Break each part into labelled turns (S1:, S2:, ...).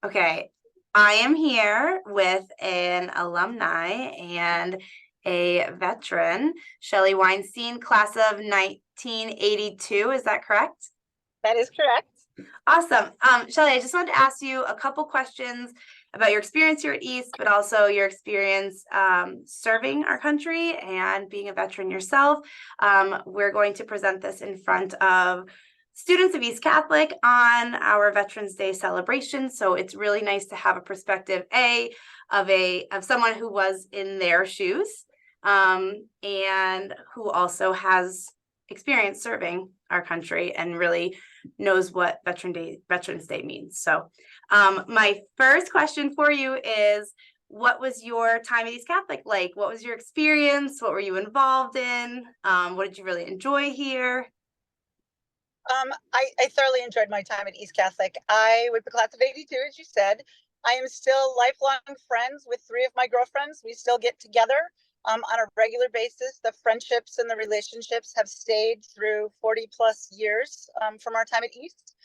S1: Okay, I am here with an alumni and a veteran, Shelly Weinstein, class of 1982. Is that correct?
S2: That is correct.
S1: Awesome. Shelly, I just wanted to ask you a couple questions about your experience here at East, but also your experience serving our country and being a veteran yourself. We're going to present this in front of students of East Catholic on our Veterans Day celebration. So it's really nice to have a perspective, of someone who was in their shoes, and who also has experience serving our country and really knows what Veterans Day means. So my first question for you is, what was your time at East Catholic like? What was your experience? What were you involved in? What did you really enjoy here?
S2: I thoroughly enjoyed my time at East Catholic. I was the class of 82, as you said. I am still lifelong friends with three of my girlfriends. We still get together on a regular basis. The friendships and the relationships have stayed through 40 plus years from our time at East.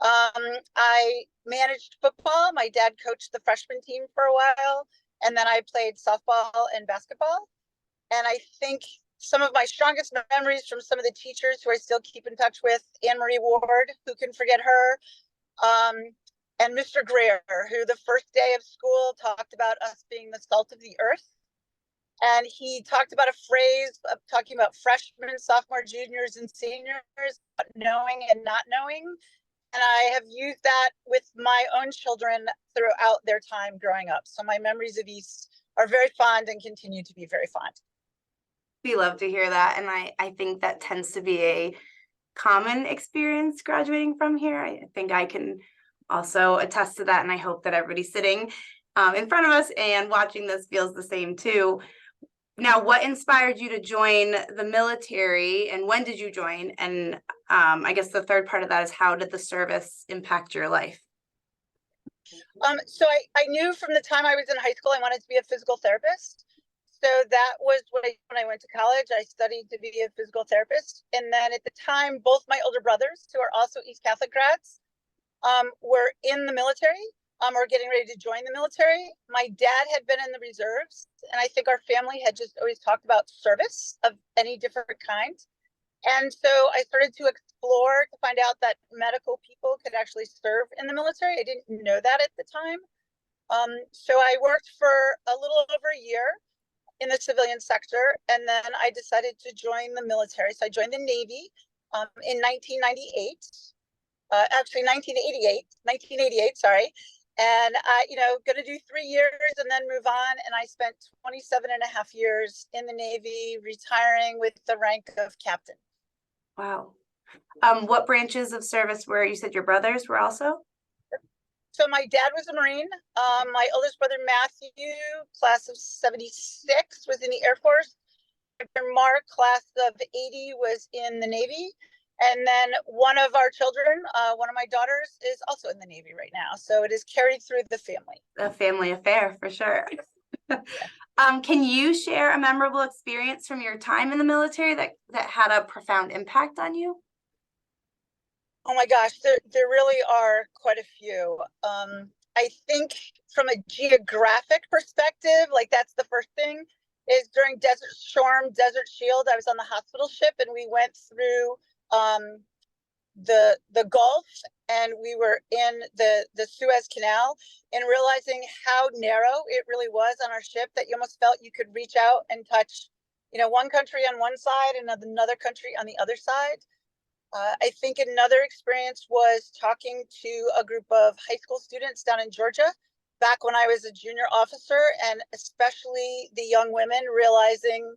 S2: I managed football. My dad coached the freshman team for a while, and then I played softball and basketball. And I think some of my strongest memories from some of the teachers who I still keep in touch with, Anne Marie Ward, who can forget her, um, and Mr. Greer, who the first day of school talked about us being the salt of the earth. And he talked about a phrase of talking about freshmen, sophomore, juniors, and seniors, knowing and not knowing. And I have used that with my own children throughout their time growing up. So my memories of East are very fond and continue to be very fond.
S1: We love to hear that. And I think that tends to be a common experience graduating from here. I think I can also attest to that. And I hope that everybody sitting in front of us and watching this feels the same too. Now, what inspired you to join the military, and when did you join? And I guess the third part of that is, how did the service impact your life?
S2: So I knew from the time I was in high school I wanted to be a physical therapist. So that was when I went to college. I studied to be a physical therapist. And then at the time, both my older brothers, who are also East Catholic grads, were in the military, or getting ready to join the military. My dad had been in the reserves, and I think our family had just always talked about service of any different kind. And so I started to explore to find out that medical people could actually serve in the military. I didn't know that at the time. So I worked for a little over a year in the civilian sector, and then I decided to join the military. So I joined the Navy in 1998, actually 1988, sorry. And going to do 3 years and then move on. And I spent 27 and a half years in the Navy, retiring with the rank of captain.
S1: Wow. What branches of service were, you said your brothers were also?
S2: So my dad was a Marine. My oldest brother, Matthew, class of 76, was in the Air Force. My brother Mark, class of 80, was in the Navy. And then one of our children, one of my daughters, is also in the Navy right now. So it is carried through the family.
S1: A family affair for sure. Can you share a memorable experience from your time in the military that had a profound impact on you?
S2: Oh my gosh, there really are quite a few. I think from a geographic perspective, like that's the first thing, is during Desert Storm, Desert Shield, I was on the hospital ship and we went through the Gulf, and we were in the Suez Canal, and realizing how narrow it really was on our ship, that you almost felt you could reach out and touch, one country on one side and another country on the other side. I think another experience was talking to a group of high school students down in Georgia back when I was a junior officer, and especially the young women realizing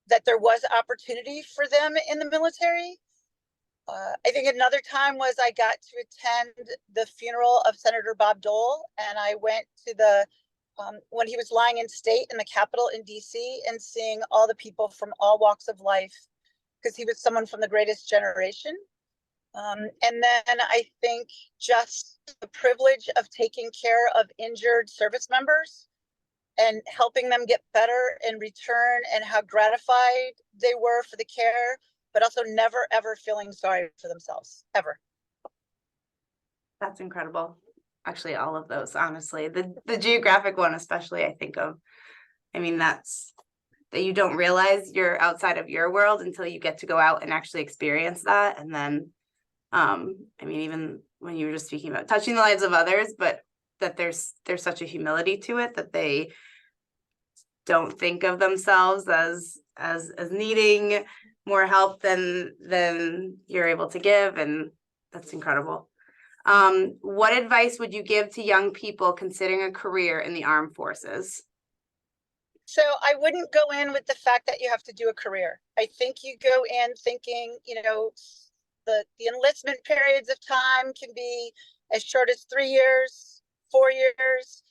S2: that there was opportunity for them in the military. I think another time was I got to attend the funeral of Senator Bob Dole, and I went to when he was lying in state in the Capitol in DC, and seeing all the people from all walks of life, because he was someone from the greatest generation. And then I think just the privilege of taking care of injured service members and helping them get better in return, and how gratified they were for the care, but also never, ever feeling sorry for themselves, ever.
S1: That's incredible. Actually, all of those, honestly. The geographic one, especially, I think of. I mean, that's that you don't realize you're outside of your world until you get to go out and actually experience that. And then, I mean, even when you were just speaking about touching the lives of others, but that there's such a humility to it that they don't think of themselves as needing more help than you're able to give, and that's incredible. What advice would you give to young people considering a career in the armed forces?
S2: So I wouldn't go in with the fact that you have to do a career. I think you go in thinking, the enlistment periods of time can be as short as 3 years, 4 years.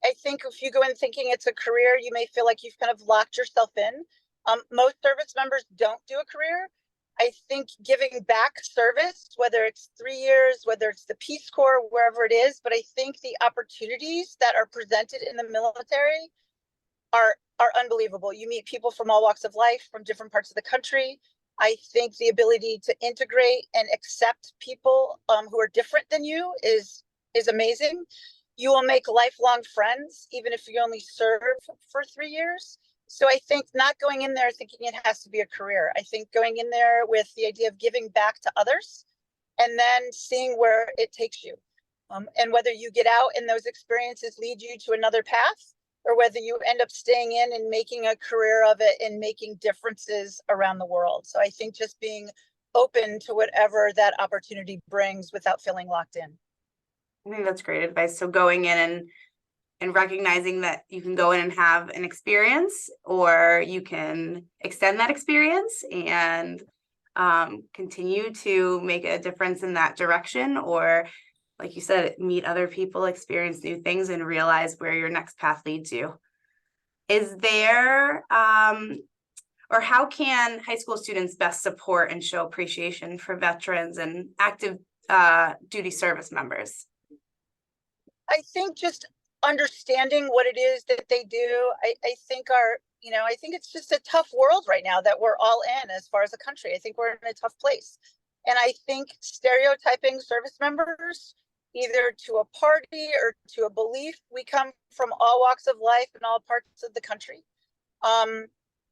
S2: I think if you go in thinking it's a career, you may feel like you've kind of locked yourself in. Most service members don't do a career. I think giving back service, whether it's 3 years, whether it's the Peace Corps, wherever it is, but I think the opportunities that are presented in the military are unbelievable. You meet people from all walks of life, from different parts of the country. I think the ability to integrate and accept people who are different than you is amazing. You will make lifelong friends, even if you only serve for 3 years. So I think not going in there thinking it has to be a career. I think going in there with the idea of giving back to others and then seeing where it takes you. And whether you get out and those experiences lead you to another path, or whether you end up staying in and making a career of it and making differences around the world. So I think just being open to whatever that opportunity brings without feeling locked in.
S1: I think that's great advice. So going in and recognizing that you can go in and have an experience, or you can extend that experience and continue to make a difference in that direction, or like you said, meet other people, experience new things, and realize where your next path leads you. Is there, or how can high school students best support and show appreciation for veterans and active duty service members?
S2: I think just understanding what it is that they do, I think I think it's just a tough world right now that we're all in as far as a country. I think we're in a tough place. And I think stereotyping service members either to a party or to a belief, we come from all walks of life and all parts of the country.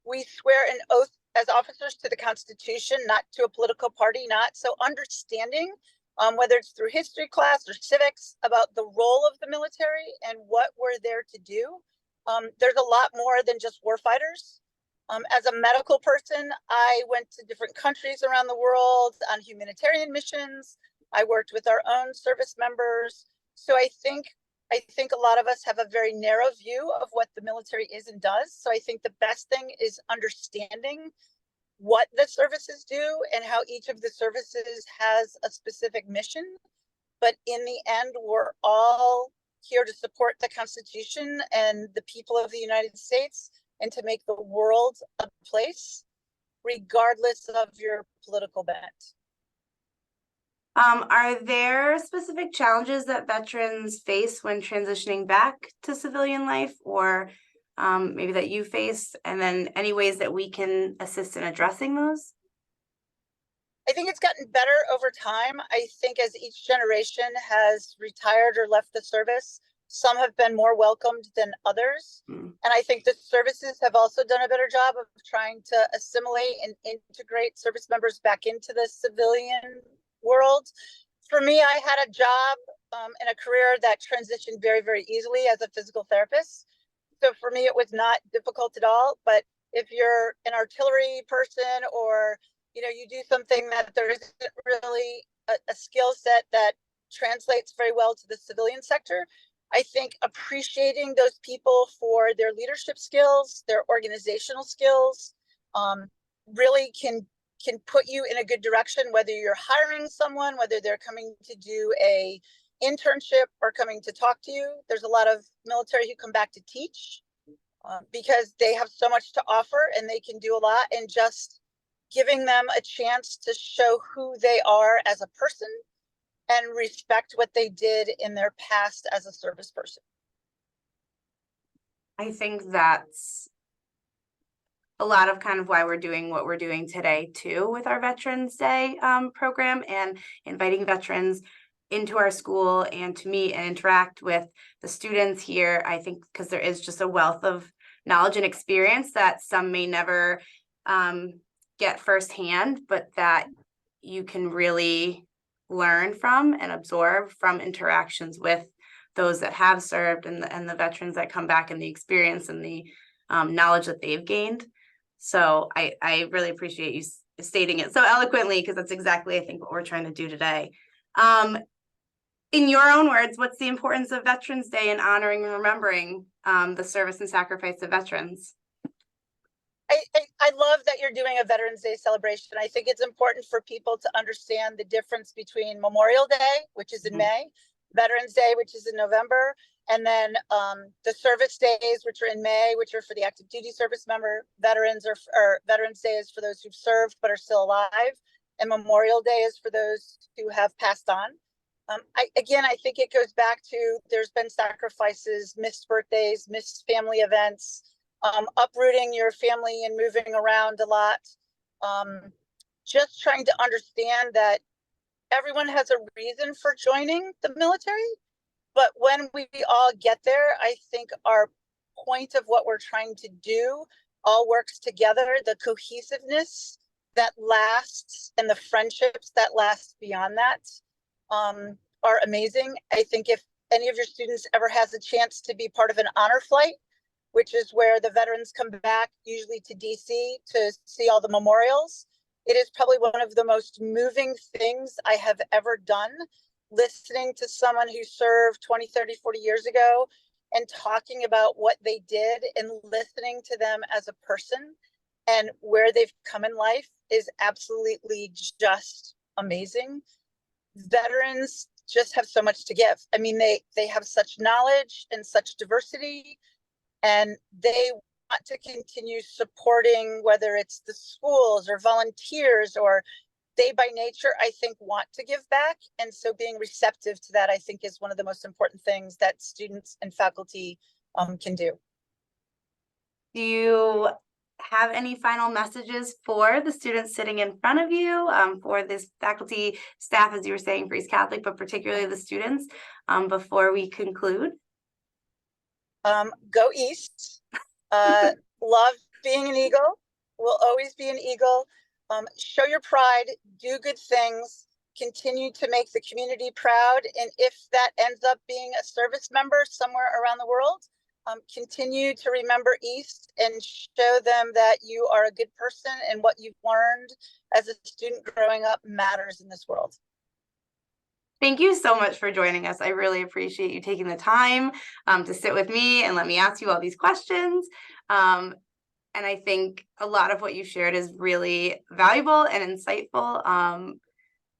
S2: We swear an oath as officers to the Constitution, not to a political party, not so understanding whether it's through history class or civics, about the role of the military and what we're there to do. There's a lot more than just warfighters. As a medical person, I went to different countries around the world on humanitarian missions. I worked with our own service members. So I think a lot of us have a very narrow view of what the military is and does. So I think the best thing is understanding what the services do and how each of the services has a specific mission. But in the end, we're all here to support the Constitution and the people of the United States and to make the world a place, regardless of your political bent.
S1: Are there specific challenges that veterans face when transitioning back to civilian life, or maybe that you face, and then any ways that we can assist in addressing those?
S2: I think it's gotten better over time. I think as each generation has retired or left the service, some have been more welcomed than others. And I think the services have also done a better job of trying to assimilate and integrate service members back into the civilian world. For me, I had a job and a career that transitioned very, very easily as a physical therapist. So for me, it was not difficult at all. But if you're an artillery person, or you do something that there isn't really a skill set that translates very well to the civilian sector, I think appreciating those people for their leadership skills, their organizational skills, really can put you in a good direction, whether you're hiring someone, whether they're coming to do a internship or coming to talk to you. There's a lot of military who come back to teach because they have so much to offer and they can do a lot, and just giving them a chance to show who they are as a person and respect what they did in their past as a service person.
S1: I think that's a lot of kind of why we're doing what we're doing today too with our Veterans Day program, and inviting veterans into our school and to meet and interact with the students here. I think because there is just a wealth of knowledge and experience that some may never get firsthand, but that you can really learn from and absorb from interactions with those that have served and the veterans that come back, and the experience and the knowledge that they've gained. So I really appreciate you stating it so eloquently, because that's exactly, I think, what we're trying to do today. In your own words, what's the importance of Veterans Day in honoring and remembering the service and sacrifice of veterans?
S2: I love that you're doing a Veterans Day celebration. I think it's important for people to understand the difference between Memorial Day, which is in May, Veterans Day, which is in November, and then the service days, which are in May, which are for the active duty service member veterans, or Veterans Day is for those who've served but are still alive, and Memorial Day is for those who have passed on. I think it goes back to, there's been sacrifices, missed birthdays, missed family events, uprooting your family and moving around a lot. Just trying to understand that everyone has a reason for joining the military, but when we all get there, I think our point of what we're trying to do all works together. The cohesiveness that lasts and the friendships that last beyond that are amazing. I think if any of your students ever has a chance to be part of an honor flight, which is where the veterans come back, usually to DC, to see all the memorials, it is probably one of the most moving things I have ever done, listening to someone who served 20, 30, 40 years ago and talking about what they did and listening to them as a person and where they've come in life is absolutely just amazing. Veterans just have so much to give. I mean, they have such knowledge and such diversity, and they want to continue supporting, whether it's the schools or volunteers, or they by nature, I think, want to give back. And so being receptive to that, I think, is one of the most important things that students and faculty can do.
S1: Do you have any final messages for the students sitting in front of you, for this faculty, staff, as you were saying, for East Catholic, but particularly the students, before we conclude?
S2: Go East. Love being an Eagle. Will always be an Eagle. Show your pride, do good things, continue to make the community proud. And if that ends up being a service member somewhere around the world, continue to remember East and show them that you are a good person and what you've learned as a student growing up matters in this world.
S1: Thank you so much for joining us. I really appreciate you taking the time to sit with me and let me ask you all these questions. And I think a lot of what you shared is really valuable and insightful.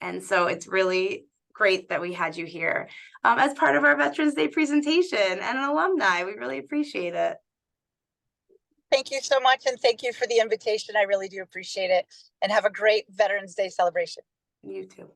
S1: And so it's really great that we had you here as part of our Veterans Day presentation and an alumni. We really appreciate it.
S2: Thank you so much. And thank you for the invitation. I really do appreciate it. And have a great Veterans Day celebration.
S1: You too.